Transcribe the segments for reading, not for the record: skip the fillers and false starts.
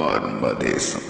மர்மதேசம்.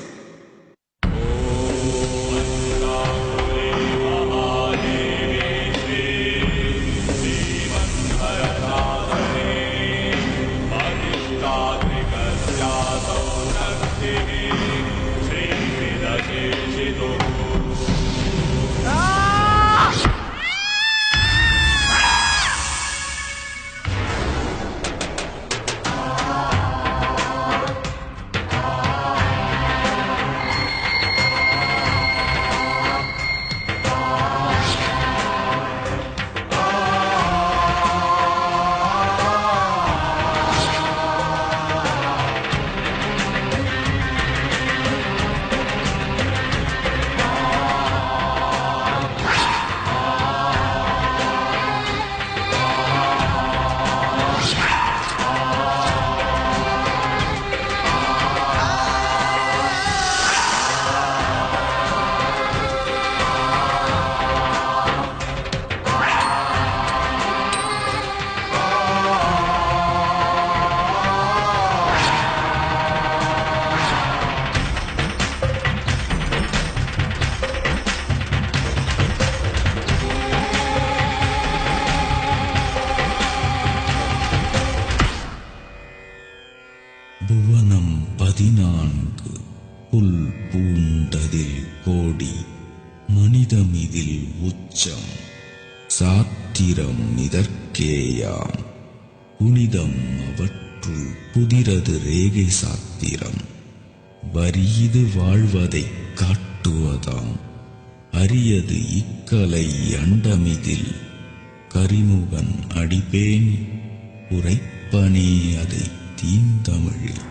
புவனம் 14 புல் பூண்டதில் கோடி மனிதமிதில் உச்சம் சாத்திரம் இதற்கேயாம் புனிதம் அவற்றுள் புதிரது ரேகை சாத்திரம் வரியது வாழ்வதை காட்டுவதாம் அரியது இக்கலை அண்டமிதில் கரிமுகன் அடிபேணி உரைப்பனே அதை தீந்தமிழில்.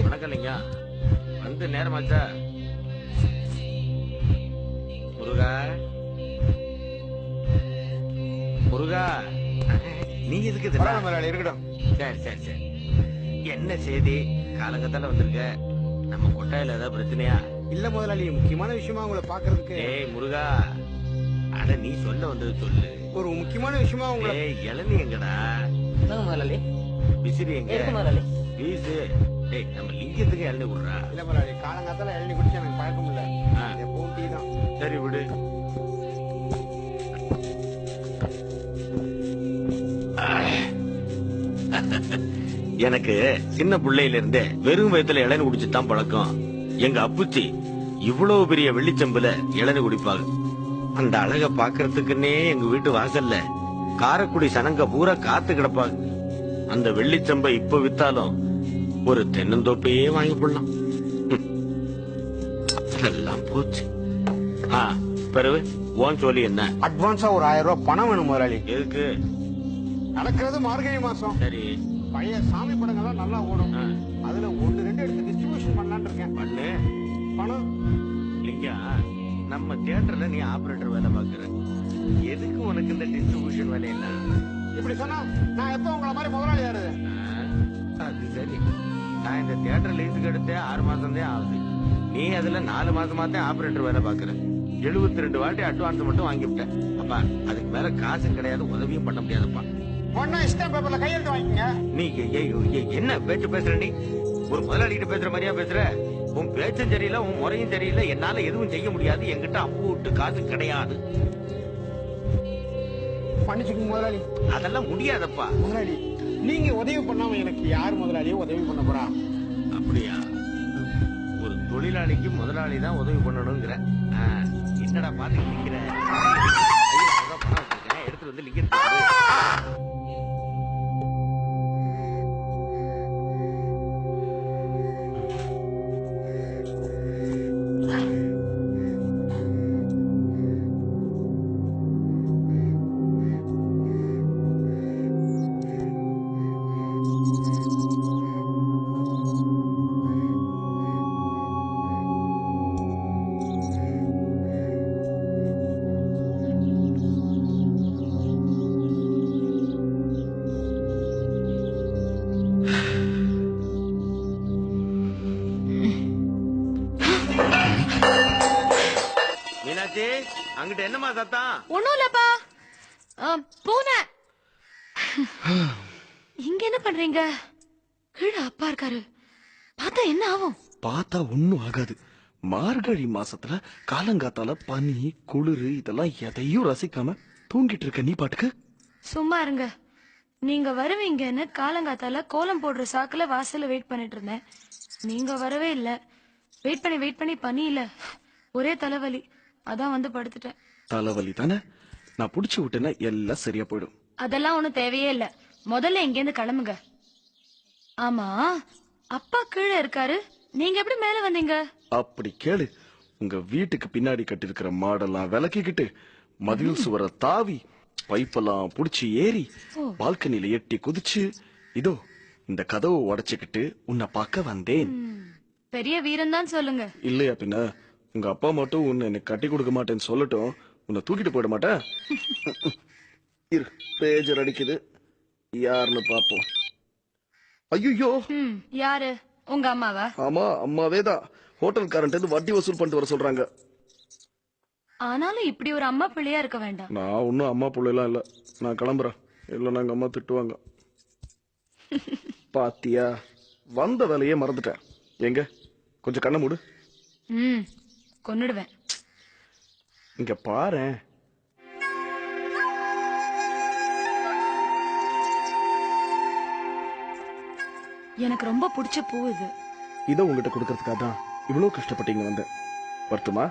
வணக்கம் இல்லைங்க, வந்து நேரமாச்சா? முருகா முருகா, நீ எதுக்கு இருக்கட்டும். சரி சரி சரி, என்ன செய்தி? காலங்கத்தால வந்திருக்க, நம்ம கொட்டாயில ஏதாவது பிரச்சனையா? இல்ல முதலாளி, முக்கியமான விஷயமா உங்களை பாக்குறதுக்கு. ஏய் முருகா, அட நீ சொல்ல வந்தது சொல்லு. ஒரு முக்கியமான விஷயமா உங்களை. இளநீ எங்கடா? முதலாளி விசிறி எங்க? முதலாளி வீசு. டேய், நம்ம லிங்கத்துக்கு இளநீ விடுறா. இல்ல முதலாளி, காலங்காத்தால இளநீ குடிச்சு எனக்கு பழக்கம் இல்ல. எப்பவும் டீ தான். சரி விடு. எனக்கு சின்ன பிள்ளையில இருந்தே வெறும் வயத்துல இளநீ குடிச்சுதான் பழக்கம். எங்க அப்புச்சி இவ்வளவு பெரிய வெள்ளிச்சம்புல இளநீ குடிப்பாங்க. அந்த அழக பாக்குறதுக்குன்னே எங்க வீட்டு வாசல்ல காரக்குடி சனங்க பூரா காத்து கிடப்பாங்க. அந்த வெள்ளிச்சம்பை இப்ப வித்தாலும் ஒரு தென்னந்தோப்பையே வாங்கி போடலாம். எல்லாம் போச்சு. பிறகு ஓன் சொல்லி என்ன? அட்வான்ஸா ஒரு 1000 ரூபாய் பணம் வேணும் முதலாளி. எதுக்கு? நடக்கிறது மார்கழி மாசம். சரி, பழைய சாமி படங்கள்லாம் நல்லா ஓடும். அதுல 1-2 எடுத்து டிஸ்ட்ரிபியூஷன் பண்ணலான்னு இருக்கேன். பண்ணு. பணம் லிங்கா, நம்ம தியேட்டர்ல நீ ஆபரேட்டர் வேலை பாக்குற, எதுக்கு உனக்கு இந்த டிஸ்ட்ரிபியூஷன் வேலையெல்லாம்? இப்படி சொன்னா நான் எப்ப உங்களை மாதிரி முதலாளி யாரு? அது சரி, நான் இந்த தியேட்டர் லீஸுக்கு எடுத்தே 6 மாசம் தான் ஆகுது. நீ அதுல 4 மாசமா தான் ஆபரேட்டர் வேலை பாக்குற. 72 வாட்டி அட்வான்ஸ் மட்டும் வாங்கிவிட்டேன். அப்பா, அதுக்கு மேல காசும் கிடையாது, உதவியும் பண்ண முடியாதுப்பா. ஒன்னா ஸ்டாம்ப் பேப்பர்ல கையெழுத்து வாங்கிக்கங்க. நீ என்ன பேச்சு பேசுற? நீ ஒரு முதலாளிகிட்ட பேசுற மாதிரியா பேசுற? உன் பேச்சும் சரியில்லை, உன் முறையும் சரியில்லை. என்னால எதுவும் செய்ய முடியாது. என்கிட்ட அப்பு விட்டு காசு கிடையாது. மன்னிச்சுக்கங்க முதலாளி. அதெல்லாம் முடியாதப்பா. முதலாளி, நீங்க உதவி பண்ணாம எனக்கு யார் முதலாளியோ உதவி பண்ண போறா? அப்படியா? ஒரு தொழிலாளிக்கு முதலாளி தான் உதவி பண்ணணுங்கிற. என்னடா பாத்து நிக்கிற? பணம் வச்சிருக்கேன், எடுத்து வந்து லிங்க. மீனாட்சி, அங்கிட்ட என்னமா சத்தம்? ஒண்ணும் இல்லப்பா, பூனை. இங்க என்ன பண்றீங்க? கீழே அப்பா இருக்காரு, பார்த்தா என்ன ஆகும்? பார்த்தா ஒண்ணும் ஆகாது. மார்கழி மாசத்துல காலங்காத்தால பனி குளிரு இதெல்லாம் எதையும் ரசிக்காம தூங்கிட்டு இருக்க நீ பாட்டுக்கு. சும்மா இருங்க. நீங்க வருவீங்கன்னு காலங்காத்தால கோலம் போடுற சாக்குல வாசல்ல வெயிட் பண்ணிட்டு இருந்தேன். நீங்க வரவே இல்ல. வெயிட் பண்ணி பனி இல்ல, ஒரே தலைவலி. அதான் வந்து படுத்துட்டேன். தலைவலி தானே? நான் புடிச்சு விட்டேன்னா எல்லாம் சரியா போயிடும். அதெல்லாம் ஒண்ணும் தேவையே இல்ல. முதல்ல இங்க இருந்து கிளம்புங்க. ஆமா, அப்பா கீழே இருக்காரு, நீங்க எப்படி மேல வந்தீங்க? அப்படி கேளு. உங்க வீட்டுக்கு பின்னாடி கட்டி இருக்கிற மாடெல்லாம் விளக்கிக்கிட்டு மதில் சுவரை தாவி பைப்பெல்லாம் புடிச்சு ஏறி பால்கனில எட்டி குதிச்சு இதோ இந்த கதவை உடைச்சுக்கிட்டு உன்னை பார்க்க வந்தேன். பெரிய வீரன் தான் சொல்லுங்க. இல்லையா பின்ன? உங்க அப்பா மட்டும் உன்னை எனக்கு கட்டி கொடுக்க மாட்டேன்னு சொல்லட்டும், உன்னை தூக்கிட்டு போயிட மாட்டேன். இரு, பேஜர் அடிக்குது, யாருன்னு பாப்போம். ஐயோ, யாரு? உங்க அம்மாவா? ஆமா, அம்மாவே தான். ஹோட்டல்காரன்ட்டு வட்டி வசூல் பண்ணிட்டு வர சொல்றாங்க. ஆனாலும் இப்படி ஒரு அம்மா பிள்ளையா இருக்க வேண்டாம். நான் ஒன்னும் அம்மா பிள்ளைலாம் இல்ல. நான் கிளம்புறேன், இல்ல நாங்க அம்மா திட்டுவாங்க. பாத்தியா, வந்த வேலையே மறந்துட்டேன். எங்க கொஞ்சம் கண்ணை மூடு. கொன்னுடுவேன். இங்க பாரு. எனக்கு ரொம்ப பிடிச்ச பூ இது. இதை உங்ககிட்ட கொடுக்கறதுக்காக தான் இவ்வளவு கஷ்டப்பட்டீங்க வந்தேன். வருத்துமா?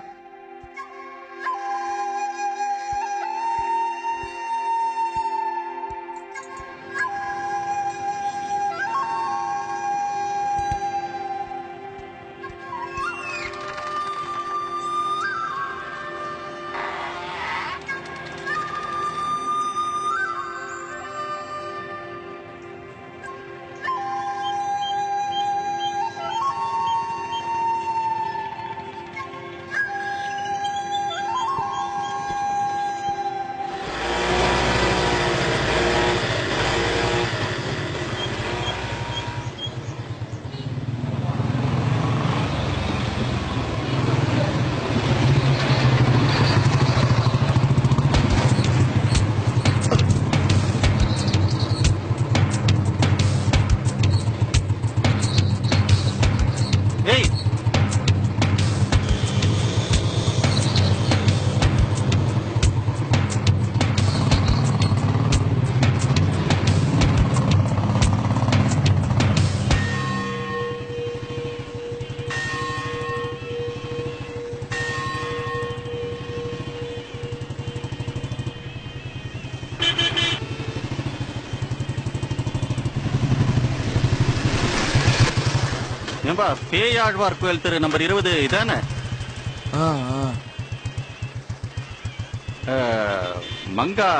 ஏம்பா, பேயாழ்வார் கோயில் தெரு நம்பர் 20 இதானே? மங்கா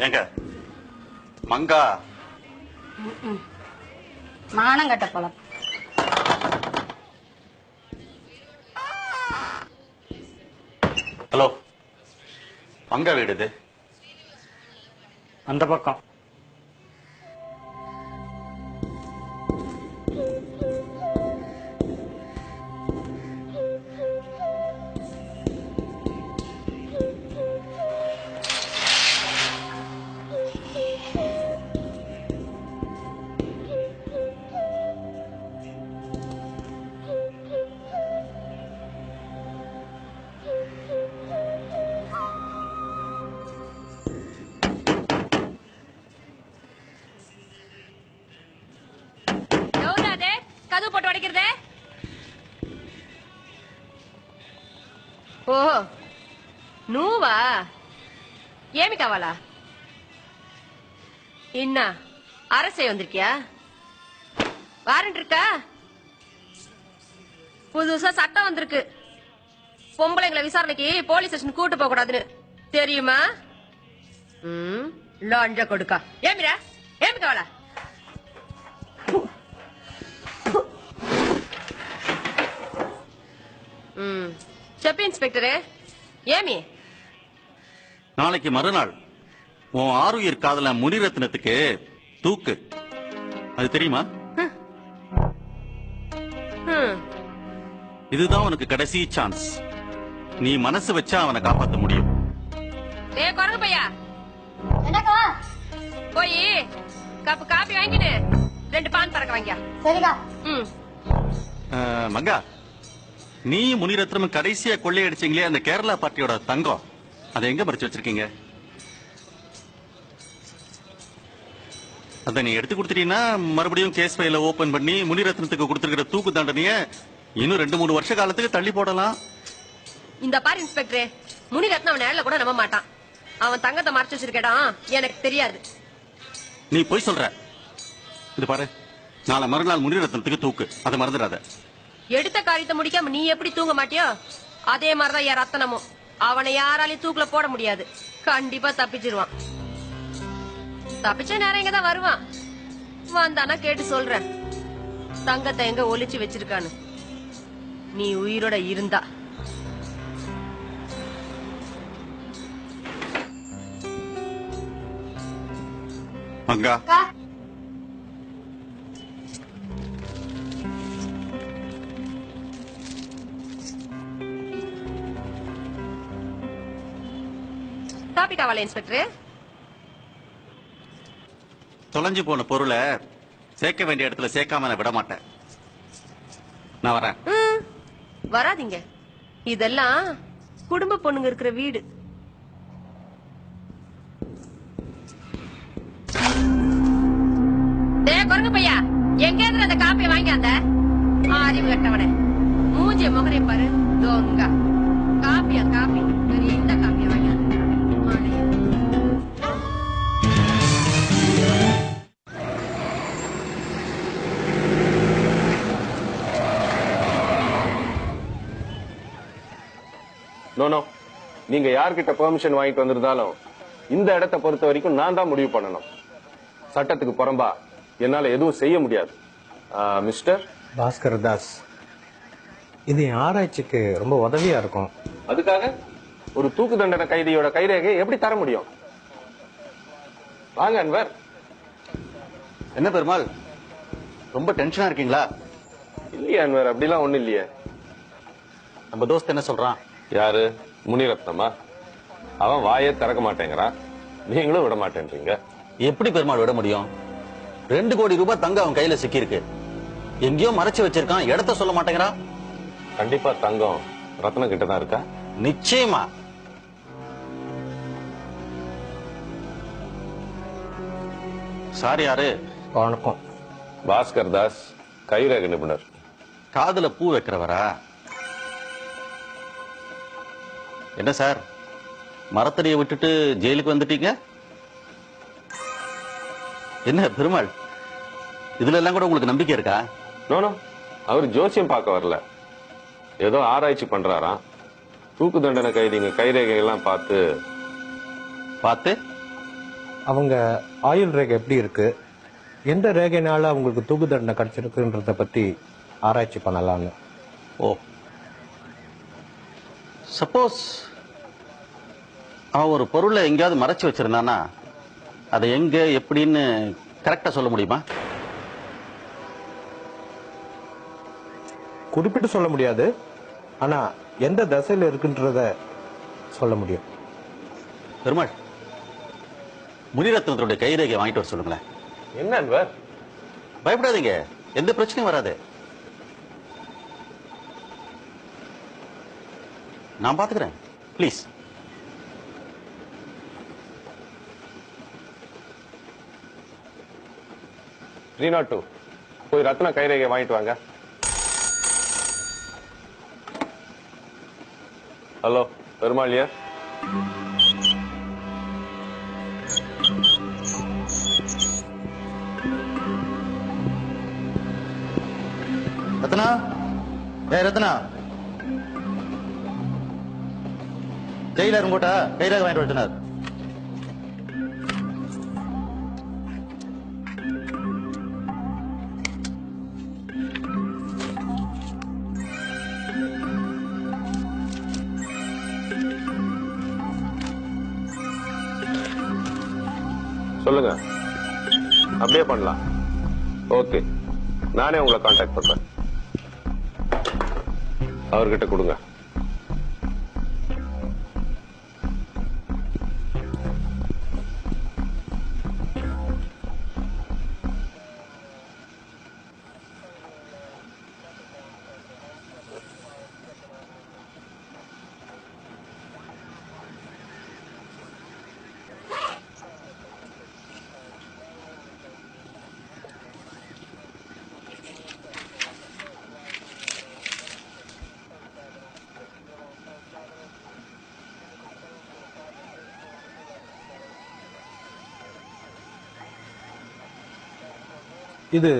ஏங்க மங்கா மானங்கட்ட பழம். ஹலோ மங்கா வீடு இது அந்த பக்கம். கதவு போட்டு உடைக்கிறதே. ஓஹோ நூவா ஏமி காவாலா? என்ன அரசே வந்திருக்கியா? வாரண்ட் இருக்கா? புதுசா சட்டம் வந்திருக்கு. பொம்பளைங்களை விசாரணைக்கு போலீஸ் ஸ்டேஷன் கூட்டு போக கூடாதுன்னு தெரியுமா? லாஞ்ச கொடுக்கா. ஏமிரா ஏமி காவாலா? చెప్పి ఇన్స్పెక్టరే ఏమి? நாளைக்கு மறுநாள் உன் ஆருயிர் காதல முனிரத்னத்துக்கு தூக்கு. அது தெரியுமா? இதுதான் உனக்கு கடைசி சான்ஸ். நீ மனசு வச்சா அவனை காப்பாத்த முடியும். ஏ குரங்கு பையா, என்னக்கா? போய் கப்பு காப்பி வாங்கிட்டு 2 பான் பறக்க வாங்கியா. சரிக்கா. மங்கா, நீ முனிரத்னம் கடைசியா கொள்ளையடிச்சீங்களே அந்த கேரளா பார்ட்டியோட தங்கம், அதை எங்க மறைச்சு வச்சிருக்கீங்க? அதை நீ எடுத்து கொடுத்துட்டீங்கன்னா மறுபடியும் கேஸ் ஃபைல ஓபன் பண்ணி முனிரத்னத்துக்கு கொடுத்திருக்கிற தூக்கு தண்டனைய இன்னும் 2-3 வருஷ காலத்துக்கு தள்ளி போடலாம். இந்த பாரு இன்ஸ்பெக்டரே, முனிரத்னம் அவன் நேரில் கூட நம்ப மாட்டான். அவன் தங்கத்தை மறைச்சு வச்சிருக்கேடா எனக்கு தெரியாது. நீ போய் சொல்ற. இது பாரு, நாளை மறுநாள் முனிரத்னத்துக்கு தூக்கு, அதை மறந்துடாத. எடுத்த காரியத்தை முடிக்காம நீ எப்படி தூங்க மாட்டியோ அதே மாதிரிதான் என் ரத்தனமும். அவனை யாராலையும் தூக்குல போட முடியாது. கண்டிப்பா தப்பிச்சிருவான். தப்பிச்ச நேரம் இங்கதான் வருவான். வந்தானா கேட்டு சொல்றேன் தங்கத்தை எங்க ஒளிச்சு வச்சிருக்கான்னு. நீ உயிரோட இருந்தா. மங்கா, காப்பி காவால இன்ஸ்பெக்டர்? தொலைஞ்சு போன பொருளை சேர்க்க வேண்டிய இடத்துல சேர்க்காம நான் விட மாட்டேன். நான் வரேன். வராதீங்க. இதெல்லாம் குடும்ப பொண்ணுங்க இருக்கிற வீடு. குரங்கு பையா, எங்க இருந்து அந்த காப்பியை வாங்கி அந்த அறிவு கட்டவனே மூஞ்சிய முகரை பாரு. தோங்க காப்பியா காப்பி இந்த காப்பியை வாங்கி நோ, நீங்க யார்கிட்ட பெர்மிஷன் வாங்கிட்டு வந்திருந்தாலும் இந்த இடத்தை பொறுத்த வரைக்கும் நான் தான் முடிவு பண்ணணும். சட்டத்துக்கு புறம்பா என்னால எதுவும் செய்ய முடியாது. மிஸ்டர் பாஸ்கர் தாஸ், இது என் ஆராய்ச்சிக்கு ரொம்ப உதவியா இருக்கும். அதுக்காக ஒரு தூக்கு தண்டனை கைதியோட கைரேகை எப்படி தர முடியும்? வாங்க அன்வர். என்ன பெருமாள், ரொம்ப டென்ஷனா இருக்கீங்களா? இல்லையே அன்வர், அப்படிலாம் ஒண்ணு இல்லையே. நம்ம தோஸ்த் என்ன சொல்றான்? யாரு? முனிரத்னமா? அவன் வாயே திறக்க மாட்டேங்கிறான், நீங்களும் விட மாட்டேன்றீங்க. எப்படி பெருமாள் விட முடியும்? 2 கோடி ரூபாய் தங்கம் அவன் கையில சிக்கியிருக்கு. எங்கேயோ மறைச்சு வச்சிருக்கான், இடத்த சொல்ல மாட்டேங்கிறான். கண்டிப்பா தங்கம் ரத்னம் கிட்ட தான் இருக்கா? நிச்சயமா. சார் யாரு? வணக்கம். பாஸ்கர் தாஸ், கைரேகை நிபுணர். காதுல பூ வைக்கிறவரா? என்ன சார், மரத்தடியை விட்டுட்டு ஜெயிலுக்கு வந்துட்டீங்க? என்ன பெருமாள், இதுல எல்லாம் கூட உங்களுக்கு நம்பிக்கை இருக்கா? நோ, அவர் ஜோசியம் பார்க்க வரல, ஏதோ ஆராய்ச்சி பண்றாராம். தூக்கு தண்டனை கைதிங்க கைரேகை எல்லாம் பார்த்து அவங்க ஆயுள் ரேகை எப்படி இருக்கு, எந்த ரேகைனால அவங்களுக்கு தூக்கு தண்டனை கிடைச்சிருக்குன்றத பத்தி ஆராய்ச்சி பண்ணலாம்னு. ஓ, சப்போஸ் அவன் ஒரு பொருளை எங்கேயாவது மறைச்சு வச்சிருந்தானா அதை எங்க எப்படின்னு கரெக்டா சொல்ல முடியுமா? குறிப்பிட்டு சொல்ல முடியாது, ஆனா எந்த தசையில இருக்குன்றத சொல்ல முடியும். பெருமாள், முனிரத்னத்தோட கைரேகை வாங்கிட்டு வர சொல்லுங்களேன். என்ன அன்வர்? பயப்படாதீங்க, எந்த பிரச்சனையும் வராது. நான் பாத்துக்கிறேன், ப்ளீஸ். த்ரீ போய் ரத்னா கைரேகை வாங்கிட்டு வாங்க. ஹலோ, பெருமாளியா? ரத்னா, ரத்னா, ஜெயிலர் உங்கோட்டா கைரேகை வாங்கிட்டு வரட்டுனார். சொல்லுங்க, அப்படியே பண்ணலாம். ஓகே, நானே உங்களை கான்டாக்ட் பண்றேன். அவர்கிட்ட கொடுங்க. இது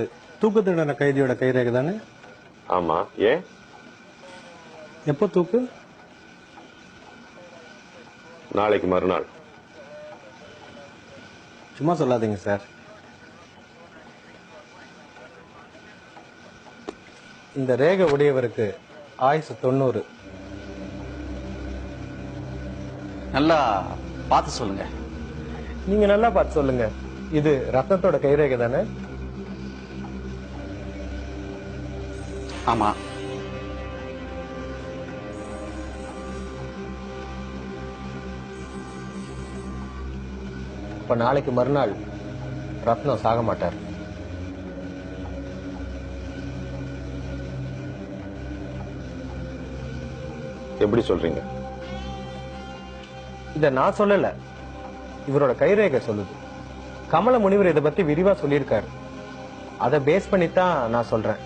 தூக்கு தண்டனை கைதியோட கைரேகை தானே? ஆமா. ஏன்? எப்போ தூக்கு? நாளைக்கு மறுநாள். சும்மா சொல்லாதீங்க சார். இந்த ரேகை உடையவருக்கு ஆயுசு 90. நல்லா பார்த்து சொல்லுங்க. நீங்க நல்லா பார்த்து சொல்லுங்க. இது ரத்னத்தோட கைரேகை தானே? ஆமா. இப்ப நாளைக்கு மறுநாள் ரத்னம் சாக மாட்டார். எப்படி சொல்றீங்க? இத நான் சொல்லல, இவரோட கைரேகை சொல்லுது. கமல முனிவர் இதை பத்தி விரிவா சொல்லியிருக்காரு. அதை பேஸ் பண்ணித்தான் நான் சொல்றேன்.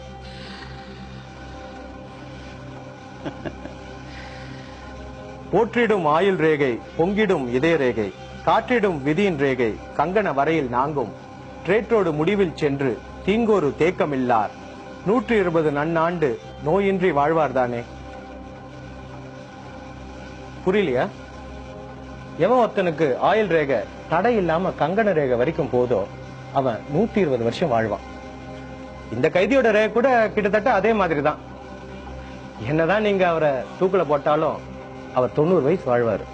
போற்றிடும் ஆயுள் ரேகை, பொங்கிடும் இதய ரேகை, காற்றிடும் விதியின் ரேகை, கங்கண வரையில் நாங்கும் ட்ரேற்றோடு முடிவில் சென்று தீங்கோரு தேக்கமில்லார் 120 நன்னாண்டு நோயின்றி வாழ்வார் தானே. புரியலையா? எவன் ஒருத்தனுக்கு ஆயுள் ரேகை தடை இல்லாம கங்கண ரேகை வரைக்கும் போதோ அவன் 120 வருஷம் வாழ்வான். இந்த கைதியோட ரேகை கூட கிட்டத்தட்ட அதே மாதிரி தான். என்னதான் நீங்க அவரை தூக்குல போட்டாலும் அவர் 90 வயசு வாழ்வாரு.